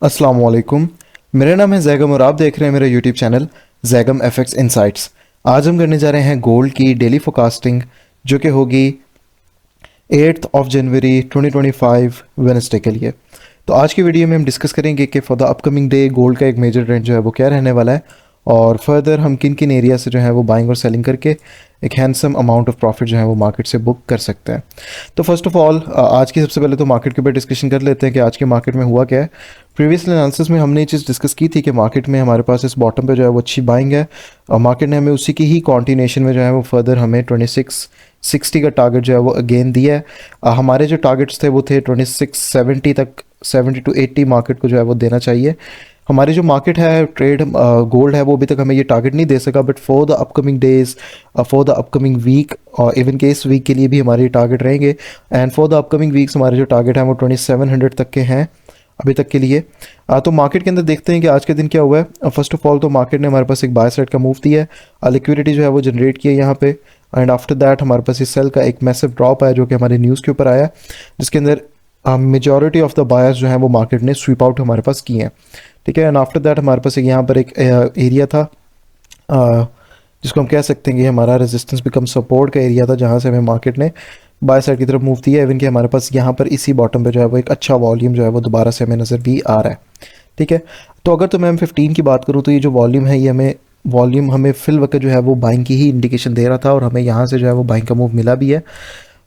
अस्सलाम वालेकुम। मेरा नाम है जैगम और आप देख रहे हैं मेरा YouTube channel Zaigham FX insights. आज हम करने जा रहे हैं गोल्ड की डेली फोरकास्टिंग जो कि होगी 8 जनवरी 2025 वेडनेसडे के लिए। तो आज की वीडियो में हम डिस्कस करेंगे कि for the upcoming day gold का एक मेजर ट्रेंड जो है वो क्या रहने वाला है और फर्दर हम किन किन एरिया से जो है वो बाइंग और सेलिंग करके एक हैंडसम अमाउंट ऑफ प्रॉफिट जो है वो मार्केट से बुक कर सकते हैं। तो फर्स्ट ऑफ ऑल आज की सबसे पहले तो मार्केट के ऊपर डिस्कशन कर लेते हैं कि आज के मार्केट में हुआ क्या है। प्रीवियस एनालिसिस में हमने ये चीज़ डिस्कस की थी कि मार्केट में हमारे पास इस बॉटम पे जो है वो अच्छी बाइंग है और मार्केट ने हमें उसी की ही कॉन्टिन्यूशन में जो है वो फर्दर हमें 2660 का टारगेट जो है वो अगेन दिया है। हमारे जो टारगेट्स थे वो थे 2670 तक, 70 to 80 मार्केट को जो है वो देना चाहिए। हमारी जो मार्केट है ट्रेड गोल्ड है वो अभी तक हमें ये टारगेट नहीं दे सका, but for the upcoming days, for the upcoming week और इवन के इस वीक के लिए भी हमारे टारगेट रहेंगे। And for the upcoming weeks हमारे जो टारगेट हैं वो 2700 तक के हैं अभी तक के लिए। तो मार्केट के अंदर देखते हैं कि आज के दिन क्या हुआ है। फर्स्ट ऑफ ऑल तो मार्केट ने हमारे पास एक बाय साइड का मूव दिया है, लिक्विडिटी जो है वो जनरेट की है यहाँ पे। एंड आफ्टर दैट हमारे पास इस सेल का एक मैसिव ड्रॉप आया जो कि हमारे न्यूज़ के ऊपर आया, जिसके अंदर मेजॉरिटी ऑफ द बायर्स जो है वो मार्केट ने स्वीप आउट हमारे पास किए हैं। ठीक है। एंड आफ्टर दैट हमारे पास एक यहाँ पर एक एरिया था जिसको हम कह सकते हैं कि हमारा रेजिस्टेंस बिकम सपोर्ट का एरिया था, जहाँ से हमें मार्केट ने बाय साइड की तरफ मूव दिया। इवन कि हमारे पास यहाँ पर इसी बॉटम पे जो है वो एक अच्छा वॉल्यूम जो है वो दोबारा से हमें नज़र भी आ रहा है। ठीक है। तो अगर तो मैं M15 की बात करूँ तो ये जो वॉल्यूम है ये हमें फिल वक्त जो है वो बाइंग की ही इंडिकेशन दे रहा था और हमें यहाँ से जो है वो बाइंग का मूव मिला भी है।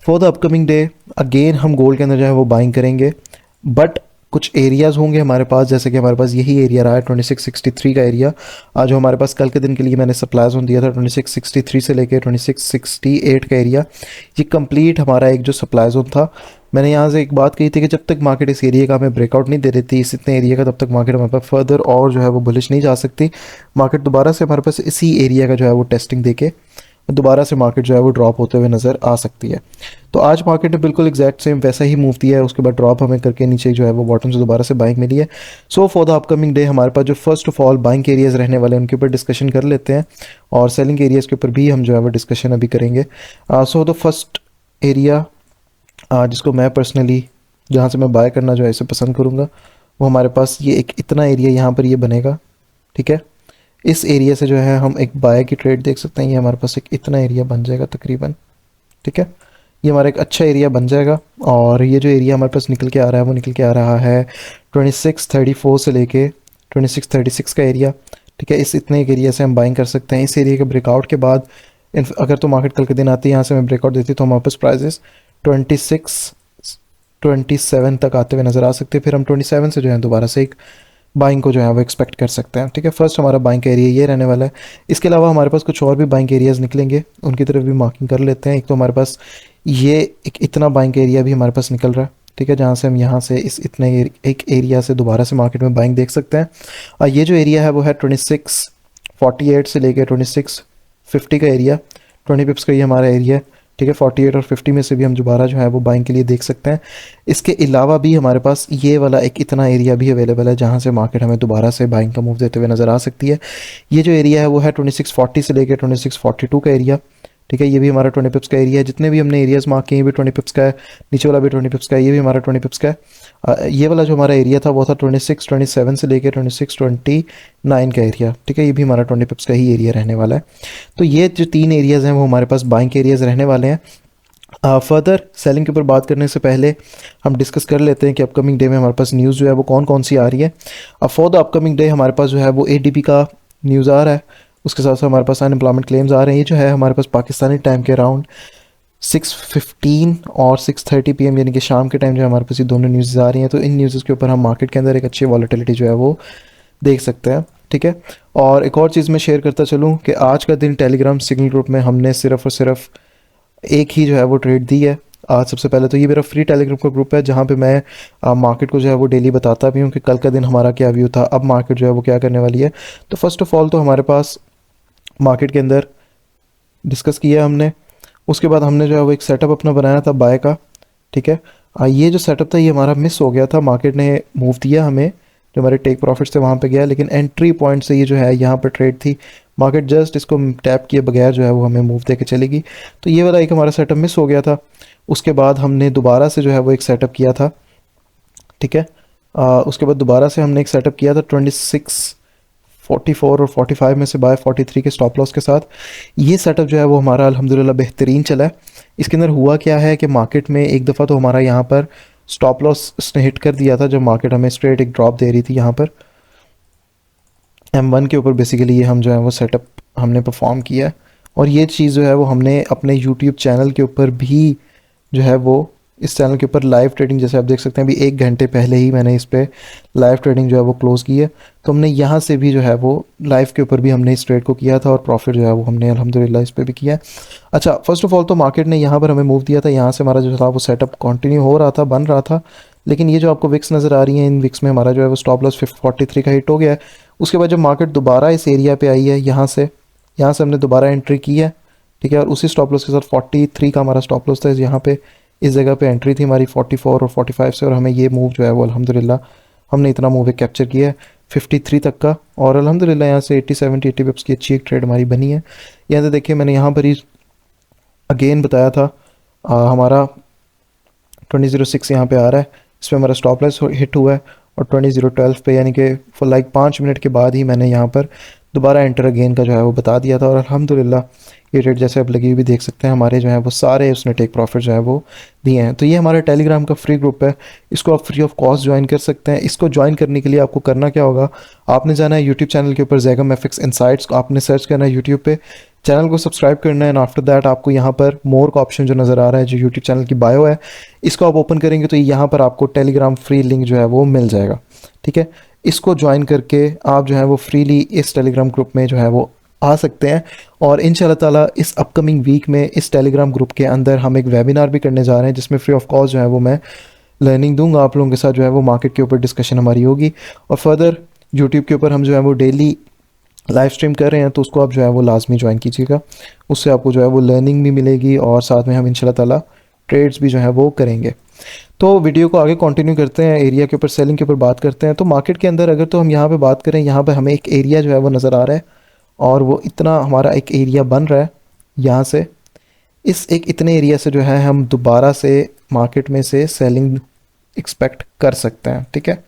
For the upcoming day again हम गोल्ड के अंदर जो है वो बाइंग करेंगे, बट कुछ एरियाज़ होंगे हमारे पास, जैसे कि हमारे पास यही एरिया रहा है 2663 का एरिया। आज जो हमारे पास कल के दिन के लिए मैंने सप्लाई जोन दिया था 2663 से लेकर 2668 का एरिया, ये कंप्लीट हमारा एक जो सप्लाई जोन था। मैंने यहाँ से एक बात कही थी कि जब तक मार्केट इस एरिया का हमें ब्रेकआउट नहीं दे रही थी, इस इतने एरिया का, तब तक मार्केट हमारे पास फर्दर और जो है वो बुलिश नहीं जा सकती। मार्केट दोबारा से हमारे पास इसी एरिया का जो है वो टेस्टिंग देके दोबारा से मार्केट जो है वो ड्रॉप होते हुए नज़र आ सकती है। तो आज मार्केट ने बिल्कुल एग्जैक्ट सेम वैसा ही मूव दिया है, उसके बाद ड्रॉप हमें करके नीचे जो है वो बॉटम से दोबारा से बाइंग मिली है। So for the upcoming day हमारे पास जो first of all buying areas रहने वाले हैं उनके ऊपर डिस्कशन कर लेते हैं और सेलिंग एरियाज़ के ऊपर भी हम जो है वो डिस्कशन अभी करेंगे। सो द फर्स्ट एरिया जिसको मैं पर्सनली जहाँ से मैं बाय करना जो है इसे पसंद करूँगा, वो हमारे पास ये एक इतना एरिया यहाँ पर ये बनेगा। ठीक है। इस एरिया से जो है हम एक बाय की ट्रेड देख सकते हैं। ये हमारे पास एक इतना एरिया बन जाएगा तकरीबन। ठीक है। ये हमारा एक अच्छा एरिया बन जाएगा और ये जो एरिया हमारे पास निकल के आ रहा है वो निकल के आ रहा है 2634 से लेके 2636 का एरिया। ठीक है। इस इतने एक एरिया से हम बाइंग कर सकते हैं। इस एरिया के ब्रेकआउट के बाद अगर तो मार्केट कल के दिन आती है यहाँ से हमें ब्रेकआउट देती तो हमारे पास प्राइजेस 27 तक आते हुए नज़र आ सकते हैं। फिर हम 27 से जो है दोबारा से एक बाइंग को जो है वो एक्सपेक्ट कर सकते हैं। ठीक है। फर्स्ट हमारा बाइंग का एरिया ये रहने वाला है। इसके अलावा हमारे पास कुछ और भी बाइंग एरियाज़ निकलेंगे, उनकी तरफ भी मार्किंग कर लेते हैं। एक तो हमारे पास ये एक इतना बाइंग एरिया भी हमारे पास निकल रहा है। ठीक है। जहाँ से हम यहाँ से इस इतने एक एरिया से दोबारा से मार्केट में बाइंग देख सकते हैं। और ये जो एरिया है वो है 2648 से लेकर 2650 का एरिया, 20 पिप्स का ये हमारा एरिया है। ठीक है। 48 और 50 में से भी हम दोबारा जो है वो बाइंग के लिए देख सकते हैं। इसके अलावा भी हमारे पास ये वाला एक इतना एरिया भी अवेलेबल है जहाँ से मार्केट हमें दोबारा से बाइंग का मूव देते हुए नज़र आ सकती है। ये जो एरिया है वो है 2640 से लेकर 2642 का एरिया। ठीक है। ये भी हमारा 20 पिप्स का एरिया है। जितने भी हमने एरियाज मार्क किए ये भी 20 पिप्स का है, नीचे वाला भी 20 पिप्स का है, ये भी हमारा 20 पिप्स का है। ये वाला जो हमारा एरिया था वो था 27 से लेकर 29 का एरिया। ठीक है। ये भी हमारा 20 पिप्स का ही एरिया रहने वाला है। तो ये जो तीन एरियाज़ हैं वो हमारे पास बाइंग के एरियाज़ रहने वाले हैं। फर्दर सेलिंग के ऊपर बात करने से पहले हम डिस्कस कर लेते हैं कि अपकमिंग डे में हमारे पास न्यूज़ जो है वो कौन कौन सी आ रही है। फॉर द अपकमिंग डे हमारे पास जो है वो ADP का न्यूज़ आ रहा है, उसके साथ साथ हमारे पास अनएम्प्लॉयमेंट क्लेम्स आ रहे हैं। ये जो है हमारे पास पाकिस्तानी टाइम के अराउंड 6:15 और 6:30 PM यानी कि शाम के टाइम जो है हमारे पास ये दोनों न्यूज़ आ रही हैं। तो इन न्यूज़ के ऊपर हम मार्केट के अंदर एक अच्छी वॉलेटिलिटी जो है वो देख सकते हैं। ठीक है। और एक और चीज़ मैं शेयर करता चलूँ कि आज का दिन टेलीग्राम सिग्नल ग्रुप में हमने सिर्फ और सिर्फ एक ही जो है वो ट्रेड दी है। आज सबसे पहले तो ये मेरा फ्री टेलीग्राम का ग्रुप है जहाँ पे मैं मार्केट को जो है वो डेली बताता भी हूँ कि कल का दिन हमारा क्या व्यू था, अब मार्केट जो है वो क्या करने वाली है। तो फर्स्ट ऑफ ऑल तो हमारे पास मार्केट के अंदर डिस्कस किया हमने, उसके बाद हमने जो है वो एक सेटअप अपना बनाया था बाय का। ठीक है। ये जो सेटअप था ये हमारा मिस हो गया था। मार्केट ने मूव दिया हमें, जो हमारे टेक प्रॉफिट्स थे वहाँ पे गया, लेकिन एंट्री पॉइंट से ये जो है यहाँ पर ट्रेड थी, मार्केट जस्ट इसको टैप किए बगैर जो है वो हमें मूव दे के चलेगी। तो ये वाला एक हमारा सेटअप मिस हो गया था। उसके बाद हमने दोबारा से जो है वो एक सेटअप किया था। ठीक है। उसके बाद दोबारा से हमने एक सेटअप किया था 2644 और 45 में से बाय 43 के स्टॉप लॉस के साथ। ये सेटअप जो है वो हमारा अल्हम्दुलिल्लाह बेहतरीन चला है। इसके अंदर हुआ क्या है कि मार्केट में एक दफ़ा तो हमारा यहाँ पर स्टॉप लॉस इसने हिट कर दिया था जब मार्केट हमें स्ट्रेट एक ड्रॉप दे रही थी यहाँ पर M1 के ऊपर। बेसिकली ये हम जो है वो सेटअप हमने परफॉर्म किया है, और ये चीज़ जो है वो हमने अपने यूट्यूब चैनल के ऊपर भी जो है वो इस चैनल के ऊपर लाइव ट्रेडिंग, जैसे आप देख सकते हैं अभी 1 घंटे पहले ही मैंने इस पे लाइव ट्रेडिंग जो है वो क्लोज़ की है। तो हमने यहाँ से भी जो है वो लाइव के ऊपर भी हमने इस ट्रेड को किया था और प्रॉफिट जो है वो हमने अल्हम्दुलिल्लाह इस पे भी किया है। अच्छा, फर्स्ट ऑफ ऑल तो मार्केट ने यहाँ पर हमें मूव दिया था, यहाँ से हमारा जो था वो सेटअप कंटिन्यू हो रहा था, बन रहा था। लेकिन ये जो आपको विक्स नज़र आ रही हैं, इन विक्स में हमारा जो है वो स्टॉप लॉस 43 का हिट हो गया है। उसके बाद जब मार्केट दोबारा इस एरिया पे आई है, यहाँ से हमने दोबारा एंट्री की है, ठीक है। और उसी स्टॉप लॉस के साथ 43 का हमारा स्टॉप लॉस था, यहाँ पे इस जगह पे एंट्री थी हमारी 44 और 45 से, और हमें ये मूव जो है वो अल्हम्दुलिल्लाह हमने इतना मूव कैप्चर किया है 53 तक का, और अल्हम्दुलिल्लाह यहाँ से 80 पिप्स की अच्छी एक ट्रेड हमारी बनी है। यहाँ से देखिए मैंने यहाँ पर ही अगेन बताया था हमारा 2006 यहाँ पे आ रहा है, इस पर हमारा स्टॉप लॉस हिट हुआ है, और 2012 पे यानी कि फॉर लाइक 5 मिनट के बाद ही मैंने यहाँ पर दोबारा एंटर अगेन का जो है वो बता दिया था। और अल्हम्दुलिल्लाह ये रेट जैसे आप लगी हुई भी देख सकते हैं, हमारे जो है वो सारे उसने टेक प्रॉफिट जो है वो दिए हैं। तो ये हमारा टेलीग्राम का फ्री ग्रुप है, इसको आप फ्री ऑफ कॉस्ट ज्वाइन कर सकते हैं। इसको ज्वाइन करने के लिए आपको करना क्या होगा, आपने जाना है यूट्यूब चैनल के ऊपर ज़ैगम एफएक्स इनसाइट्स को आपने सर्च करना है यूट्यूब पे, चैनल को सब्सक्राइब करना है, एंड आफ्टर दैट आपको यहाँ पर मोर का ऑप्शन जो नज़र आ रहा है, जो यूट्यूब चैनल की बायो है, इसको आप ओपन करेंगे तो यहाँ पर आपको टेलीग्राम फ्री लिंक जो है वो मिल जाएगा, ठीक है। इसको ज्वाइन करके आप जो है वो फ्रीली इस टेलीग्राम ग्रुप में जो है वो आ सकते हैं। और इंशाल्लाह ताला इस अपकमिंग वीक में इस टेलीग्राम ग्रुप के अंदर हम एक वेबिनार भी करने जा रहे हैं, जिसमें फ्री ऑफ कॉस्ट जो है वो मैं लर्निंग दूंगा आप लोगों के साथ, जो है वो मार्केट के ऊपर डिस्कशन हमारी होगी। और फर्दर यूट्यूब के ऊपर हम जो है वो डेली लाइव स्ट्रीम कर रहे हैं, तो उसको आप जो है वो लाजमी ज्वाइन कीजिएगा, उससे आपको जो है वो लर्निंग भी मिलेगी, और साथ में हम इंशाल्लाह ताला ट्रेड्स भी जो है वो करेंगे। तो वीडियो को आगे कंटिन्यू करते हैं, एरिया के ऊपर सेलिंग के ऊपर बात करते हैं। तो मार्केट के अंदर अगर तो हम यहाँ पे बात करें, यहाँ पे हमें एक एरिया जो है वो नज़र आ रहा है, और वो इतना हमारा एक एरिया बन रहा है यहाँ से, इस एक इतने एरिया से जो है हम दोबारा से मार्केट में से सेलिंग एक्सपेक्ट कर सकते हैं, ठीक है।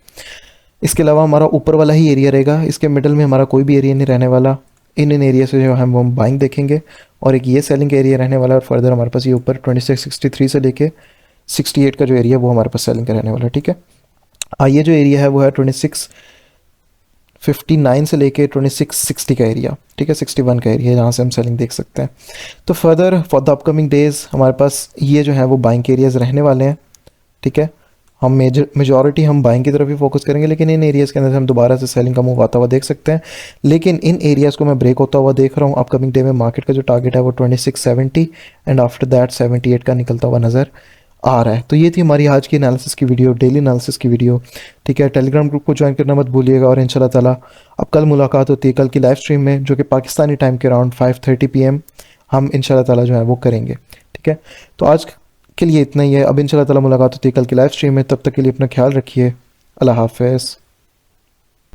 इसके अलावा हमारा ऊपर वाला ही एरिया रहेगा, इसके मिडल में हमारा कोई भी एरिया नहीं रहने वाला। इन एरिया से जो हम बाइंग देखेंगे, और एक ये सेलिंग का एरिया रहने वाला है, और फर्दर हमारे पास ये ऊपर 2663 से लेके 68 का जो एरिया वो हमारे पास सेलिंग का रहने वाला है, ठीक है। ये जो एरिया है वो है 2659 से लेके 2660 का एरिया, ठीक है, 61 का एरिया जहाँ से हम सेलिंग देख सकते हैं। तो further for the upcoming days हमारे पास ये जो है वो बाइंग एरियाज रहने वाले हैं, ठीक है। हम मेजॉरिटी हम बाइंग की तरफ ही फोकस करेंगे, लेकिन इन एरियाज़ के अंदर हम दोबारा से सेलिंग का मूव आता हुआ देख सकते हैं। लेकिन इन एरियाज़ को मैं ब्रेक होता हुआ देख रहा हूँ। अपकमिंग डे में मार्केट का जो टारगेट है वो 2670 एंड आफ्टर दैट 78 का निकलता हुआ नज़र आ रहा है। तो ये थी हमारी आज की एनालिसिस की वीडियो, डेली एनालिसिस की वीडियो, ठीक है। टेलीग्राम ग्रुप को ज्वाइन करना मत भूलिएगा, और इंशाल्लाह ताला अब कल मुलाकात होती है, कल की लाइव स्ट्रीम में, जो कि पाकिस्तानी टाइम के अराउंड 5:30 PM हम इंशाल्लाह ताला जो है वो करेंगे, ठीक है। तो आज के लिए इतना ही है, अब इंशाल्लाह ताला मुलाकात होती है कल की लाइव स्ट्रीम में। तब तक के लिए अपना ख्याल रखिए, अल्लाह हाफ़िज़।